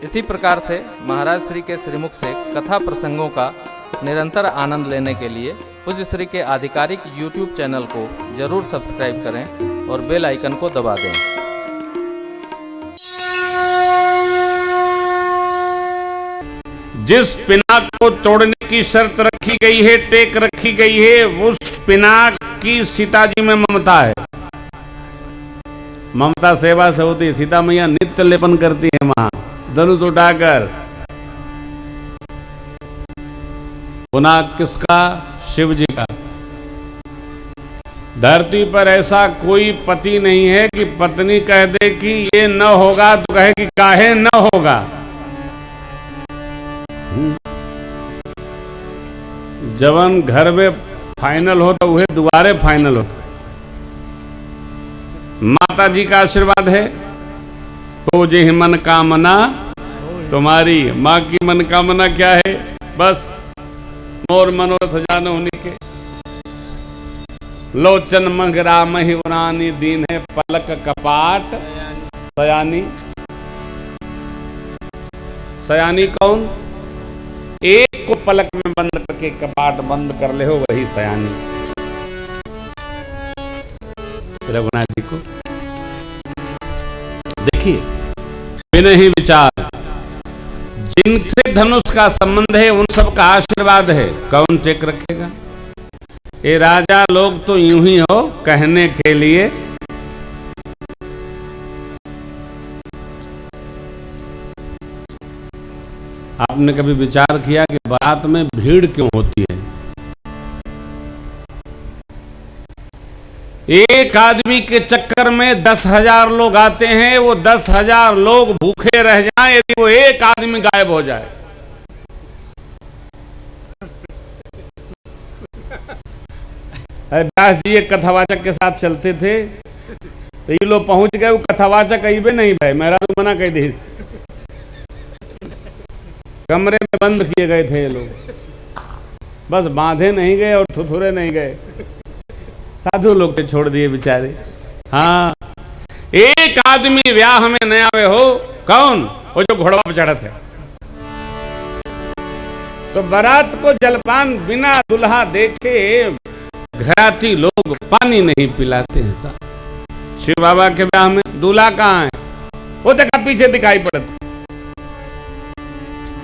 इसी प्रकार से महाराज श्री के श्रीमुख से कथा प्रसंगों का निरंतर आनंद लेने के लिए पूज्य श्री के आधिकारिक YouTube चैनल को जरूर सब्सक्राइब करें और बेल आइकन को दबा दें। जिस पिनाक को तोड़ने की शर्त रखी गई है, टेक रखी गई है, उस पिनाक की सीता जी में ममता है। ममता सेवा से होती है। सीता मैया नित्य लेपन करती है वहां धनुष उठाकर। पुनाक किसका? शिव जी का। धरती पर ऐसा कोई पति नहीं है कि पत्नी कह दे कि ये न होगा तो कहे कि काहे न होगा। जवन घर में फाइनल हो तो वह दोबारे फाइनल होता। माता जी का आशीर्वाद है, तो जे मनोकामना तुम्हारी। माँ की मनोकामना क्या है? बस मोर मनोरथ जान होने के। लोचन मंगरा महिवरानी दीन है, पलक कपाट सयानी। सयानी कौन? एक को पलक में बंद करके कपाट बंद कर ले हो, वही सयानी। रघुनाथ जी को देखिए, बिना ही विचार जिनसे धनुष का संबंध है उन सब का आशीर्वाद है। कौन चेक रखेगा? ये राजा लोग तो यूं ही हो कहने के लिए। आपने कभी विचार किया कि बारात में भीड़ क्यों होती है? एक आदमी के चक्कर में 10,000 लोग आते हैं। वो 10,000 लोग भूखे रह जाएं यदि वो एक आदमी गायब हो जाए। अरे व्यास जी एक कथावाचक के साथ चलते थे तो ये लोग पहुंच गए। वो कथावाचक अइबे नहीं भाई, मेरा तो मना कह दी। कमरे में बंद किए गए थे ये लोग, बस बांधे नहीं गए और थुथुरे नहीं गए। साधु लोग के छोड़ दिए बेचारे। हाँ, एक आदमी ब्याह में नया आवे हो। कौन? वो जो घोड़वा पर चढ़ा था। तो बारात को जलपान बिना दुल्हा देखे घराती लोग पानी नहीं पिलाते हैं। साहब शिव बाबा के ब्याह में दूल्हा कहाँ है? वो देखा पीछे दिखाई पड़ता।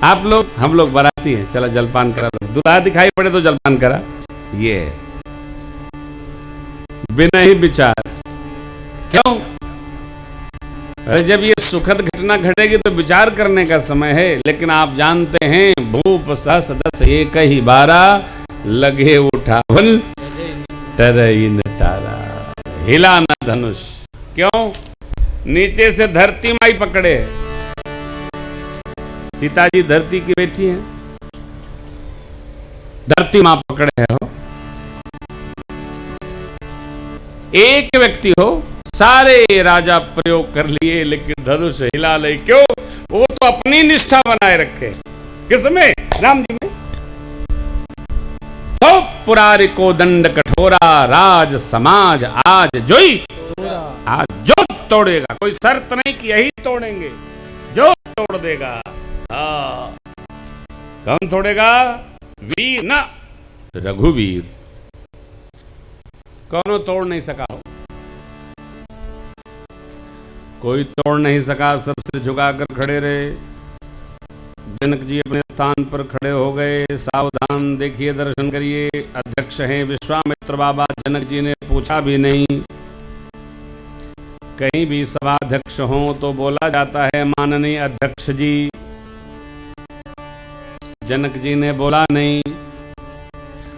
आप लोग, हम लोग बाराती हैं, चला जलपान करा लो। दूल्हा दिखाई पड़े तो जलपान करा। ये बिना ही विचार। क्यों? अरे जब ये सुखद घटना घटेगी तो विचार करने का समय है। लेकिन आप जानते हैं भूप सहस दस एक ही बारा, लगे उठावन टरई न टारा, हिला न धनुष। क्यों? नीचे से धरती माई पकड़े। सीता जी धरती की बेटी है, धरती मां पकड़े हो। एक व्यक्ति हो, सारे राजा प्रयोग कर लिए लेकिन धनुष हिला ले। क्यों? वो तो अपनी निष्ठा बनाए रखे। किसमें? राम जी में। तो पुरारी को दंड कठोरा, राज समाज आज जोई। आज जो तोड़ेगा, कोई शर्त नहीं कि यही तोड़ेंगे, जो तोड़ देगा। हाँ, कौन तोड़ेगा? वीर न रघुवीर। कौन तोड़ नहीं सका हो? कोई तोड़ नहीं सका। सबसे झुकाकर खड़े रहे। जनक जी अपने स्थान पर खड़े हो गए। सावधान देखिए, दर्शन करिए। अध्यक्ष हैं विश्वामित्र बाबा। जनक जी ने पूछा भी नहीं। कहीं भी सभाध्यक्ष हो तो बोला जाता है माननीय अध्यक्ष जी। जनक जी ने बोला नहीं।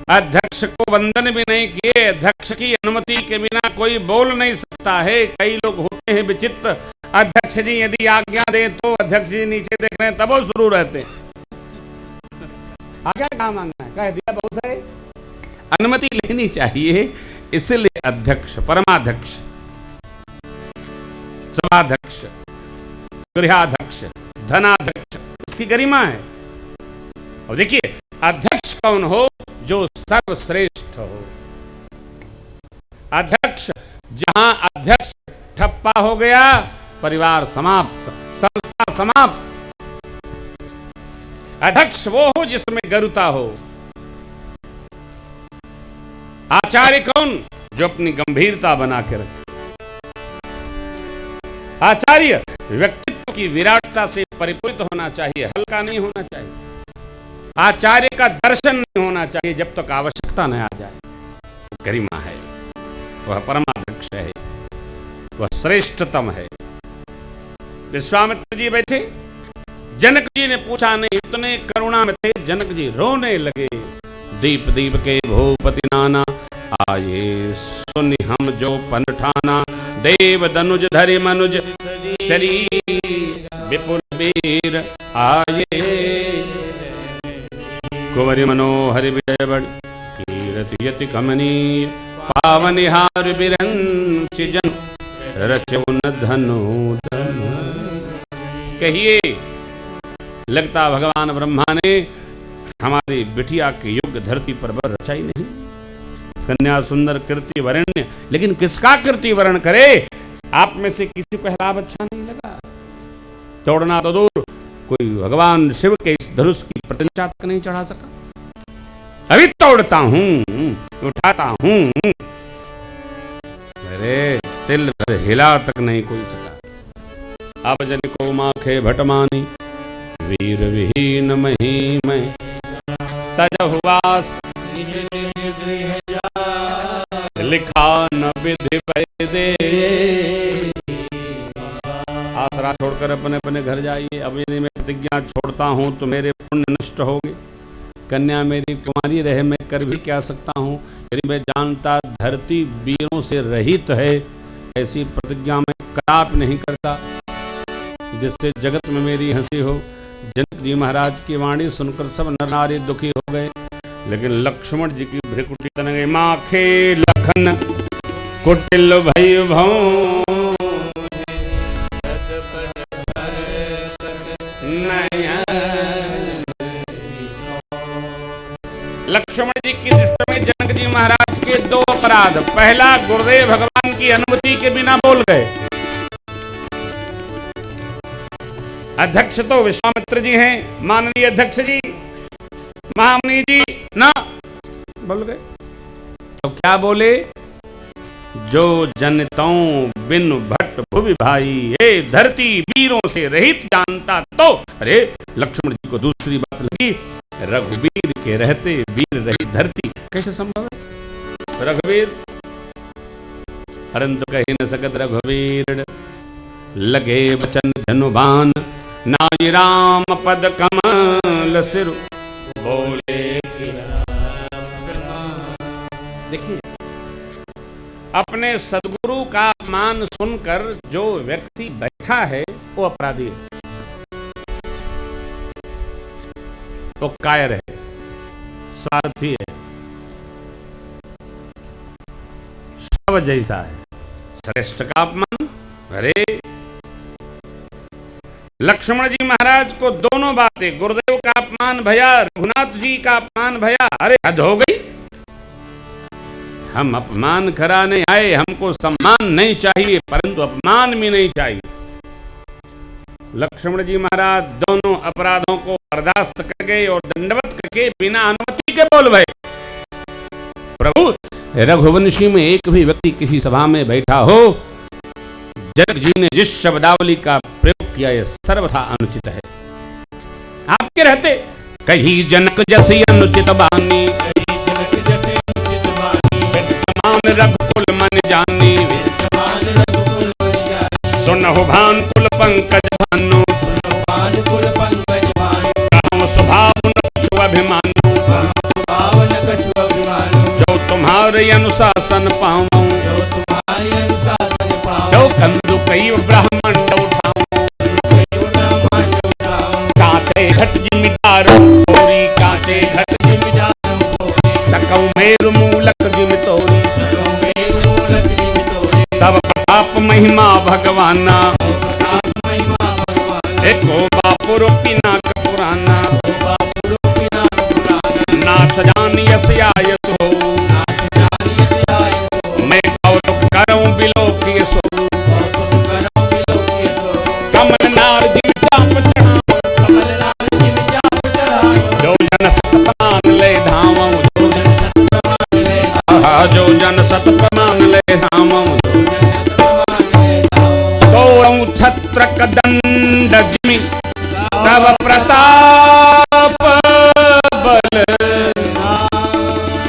अध्यक्ष को वंदन भी नहीं किए। अध्यक्ष की अनुमति के बिना कोई बोल नहीं सकता है। कई लोग होते हैं विचित्र। अध्यक्ष जी यदि आज्ञा दे तो अध्यक्ष जी नीचे देख रहे हैं तब वो शुरू रहते हैं। आज्ञा कहाँ मांगना है? कह दिया बहुत है। अनुमति लेनी चाहिए। इसलिए अध्यक्ष, परमाध्यक्ष, सभाध्यक्ष, गृहाध्यक्ष, धनाध्यक्ष, उसकी गरिमा है। और देखिए, अध्यक्ष कौन हो? जो सर्वश्रेष्ठ हो। अध्यक्ष, जहां अध्यक्ष ठप्पा हो गया, परिवार समाप्त, संस्था समाप्त। अध्यक्ष वो हो जिसमें गरुता हो। आचार्य कौन? जो अपनी गंभीरता बना के रखे। आचार्य व्यक्तित्व की विराटता से परिपूरित होना चाहिए, हल्का नहीं होना चाहिए। आचार्य का दर्शन नहीं होना चाहिए जब तक आवश्यकता न आ जाए। गरिमा है, वह परमाध्यक्ष है, वह श्रेष्ठतम है। विश्वामित्र जी बैठे, जनक जी ने पूछा नहीं, इतने करुणा में थे, जनक जी रोने लगे। दीप दीप के भूपति नाना, आये सुनि हम जो पन ठाना। देव दनुज धरि मनुज शरीर, विपुल वीर आये। कुंवरी मनोहर विजय बड़, कीर्ति यति कमनीय। पावनिहार बिरंच जन, रचो न धनु धन। कहिए, लगता भगवान ब्रह्मा ने हमारी बिटिया के युग धरती पर बर रचाई नहीं। कन्या सुंदर कीर्ति वरण्य, लेकिन किसका कीर्ति वरण करे? आप में से किसी को पहराव अच्छा नहीं लगा? तोड़ना तो दूर, कोई भगवान शिव के इस धनुष की प्रतिष्ठा तक नहीं चढ़ा सका। अभी तोड़ता हूं, उठाता हूं, अरे तिल भर हिला तक नहीं कोई सका। अब जन को माखे भटमानी, वीर विहीन मही में तजहुवास। लिखा न विधि पैदे, आसरा छोड़कर अपने अपने घर जाइए। अब यदि मैं प्रतिज्ञा छोड़ता हूं तो मेरे पुण्य नष्ट होंगे। कन्या मेरी कुमारी रहे, मैं कर भी क्या सकता हूं? यदि मैं जानता धरती वीरों से रहित है, ऐसी प्रतिज्ञा मैं कदापि नहीं करता जिससे जगत में मेरी हंसी हो। जनक जी महाराज की वाणी सुनकर सब नर नारी दुखी हो गए, लेकिन लक्ष्मण जी की भ्रिकुटी तन गई। माखे लखन कुटिल भई भौ, लक्ष्मण जी की दृष्टि में जनक जी महाराज के दो अपराध। पहला, गुरुदेव भगवान की अनुमति के बिना बोल गए। अध्यक्ष तो विश्वामित्र जी हैं, माननीय अध्यक्ष जी, महामुनि जी ना बोल गए। तो क्या बोले? जो जनताओं बिन भट्ट भुवि भाई, ये धरती वीरों से रहित जानता तो। अरे लक्ष्मण जी को दूसरी बात लगी, रघुवीर के रहते वीर रही धरती, कैसे संभव है? रघुवीर परंतु कही न सकत रघुवीर, लगे वचन धनुबान। नाई राम पद कमल सिर, बोले। देखिए, अपने सदगुरु का अपमान सुनकर जो व्यक्ति बैठा है वो अपराधी है, वो कायर है, स्वार्थी है, शव जैसा है। श्रेष्ठ का अपमान। अरे लक्ष्मण जी महाराज को दोनों बातें, गुरुदेव का अपमान भया, रघुनाथ जी का अपमान भया। अरे हद हो गई, हम अपमान कराने आए, हमको सम्मान नहीं चाहिए परंतु अपमान भी नहीं चाहिए। लक्ष्मण जी महाराज दोनों अपराधों को बर्दाश्त कर गए और दंडवत करके बिना अनुमति के बोल भय। प्रभु, रघुवंशी में एक भी व्यक्ति किसी सभा में बैठा हो, जनक जी ने जिस शब्दावली का प्रयोग किया है सर्वथा अनुचित है। आपके रहते कही जनक जैसी अनुचित बानी, रघुकुल मन जानी। सुनहु भान कुल पंकज भानु, कहूँ स्वभाव न कछु अभिमानु। जो तुम्हारे अनुशासन पाऊं, जो कंदु कई ब्राह्मण उठाऊं। कांटे घट जिमिदार थोड़ी, कांटे घट जिमिदार सकौ मेरु मूलक जिमितोरी। तब प्रताप महिमा भगवाना, एको बापुर पिनाक पुराना। नाथ जान यस आयस हो, मैं कौतुक करऊं बिलोक यस हो। कमल नार जिम चाप चढ़ाऊं, तब प्रताप बल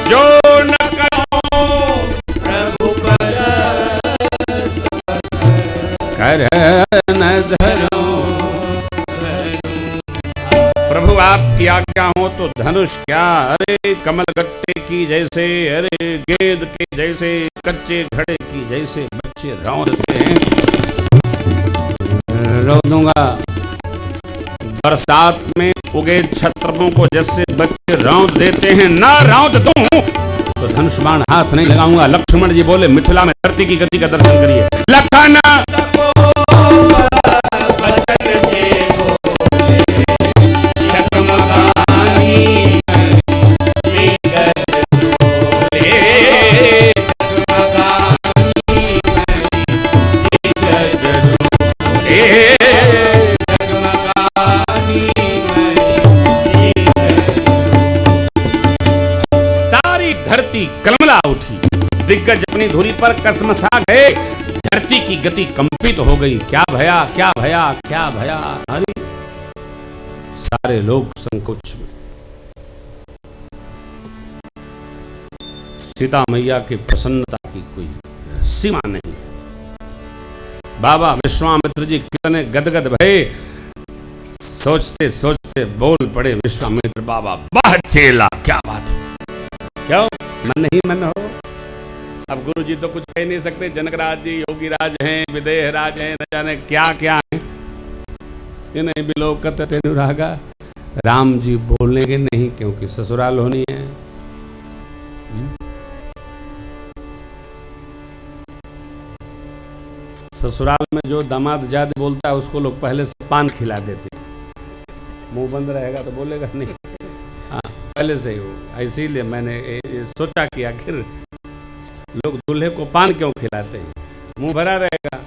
जो न करो प्रभु कर न धरो। प्रभु आपकी आज्ञा हो तो धनुष क्या, अरे कमल गट्टे की जैसे, अरे गेंद के जैसे, कच्चे घड़े की जैसे बच्चे रौंदते हैं, रौंदूंगा। बरसात में उगे छत्रों को जैसे बच्चे रौंद देते हैं, ना रौंद दूं तो धनुष बाण हाथ नहीं लगाऊंगा। लक्ष्मण जी बोले मिथिला में धरती की गति का दर्शन करिए। लखन धरती कलमला उठी, दिग्गज अपनी धुरी पर कसमसा गए, धरती की गति कंपित हो गई। क्या भया, क्या भया, क्या भया, अरे सारे लोग संकोच में। सीता मैया की प्रसन्नता की कोई सीमा नहीं। बाबा विश्वामित्र जी कितने गदगद भये, सोचते सोचते बोल पड़े विश्वामित्र बाबा, वाह चेला, क्या बात है, क्यों मन ही मन हो। अब गुरु जी तो कुछ कह नहीं सकते, जनकराज जी योगी राज हैं, विदेह राज हैं, न जाने क्या क्या है। इन्हें बिलोकत अनुरागा, राम जी बोलेंगे नहीं क्योंकि ससुराल होनी है। ससुराल में जो दामाद ज्यादा बोलता है उसको लोग पहले से पान खिला देते, मुंह बंद रहेगा तो बोलेगा नहीं। हाँ पहले से ही हो। इसीलिए मैंने सोचा कि आखिर लोग दूल्हे को पान क्यों खिलाते हैं, मुंह भरा रहेगा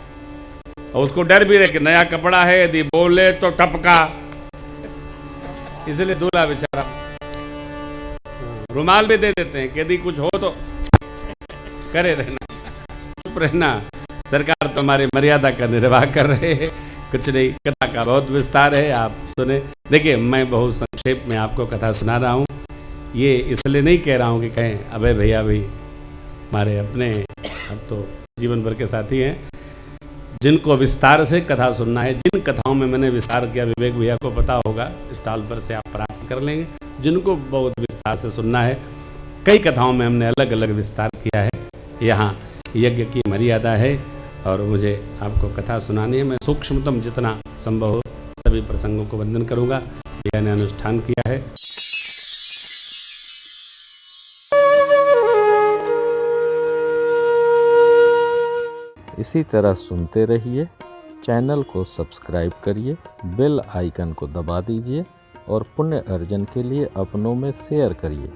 और उसको डर भी रहे कि नया कपड़ा है, यदि बोले तो टपका, इसलिए दूल्हा बेचारा रुमाल भी दे देते हैं कि यदि कुछ हो तो करे रहना, चुप रहना। सरकार तो हमारे मर्यादा का निर्वाह कर रहे हैं, कुछ नहीं। कथा का बहुत विस्तार है, आप सुने। देखिए मैं बहुत संक्षेप में आपको कथा सुना रहा हूँ, ये इसलिए नहीं कह रहा हूँ कि कहें अबे भैया भाई हमारे अपने, अब तो जीवन भर के साथी हैं। जिनको विस्तार से कथा सुनना है, जिन कथाओं में मैंने विस्तार किया, विवेक भैया को पता होगा, स्टॉल पर से आप प्राप्त कर लेंगे। जिनको बहुत विस्तार से सुनना है, कई कथाओं में हमने अलग अलग विस्तार किया है। यहाँ यज्ञ की मर्यादा है और मुझे आपको कथा सुनानी है। मैं सूक्ष्मतम जितना संभव हो सभी प्रसंगों को वंदन करूँगा। भैया ने अनुष्ठान किया है। इसी तरह सुनते रहिए, चैनल को सब्सक्राइब करिए, बेल आइकन को दबा दीजिए और पुण्य अर्जन के लिए अपनों में शेयर करिए।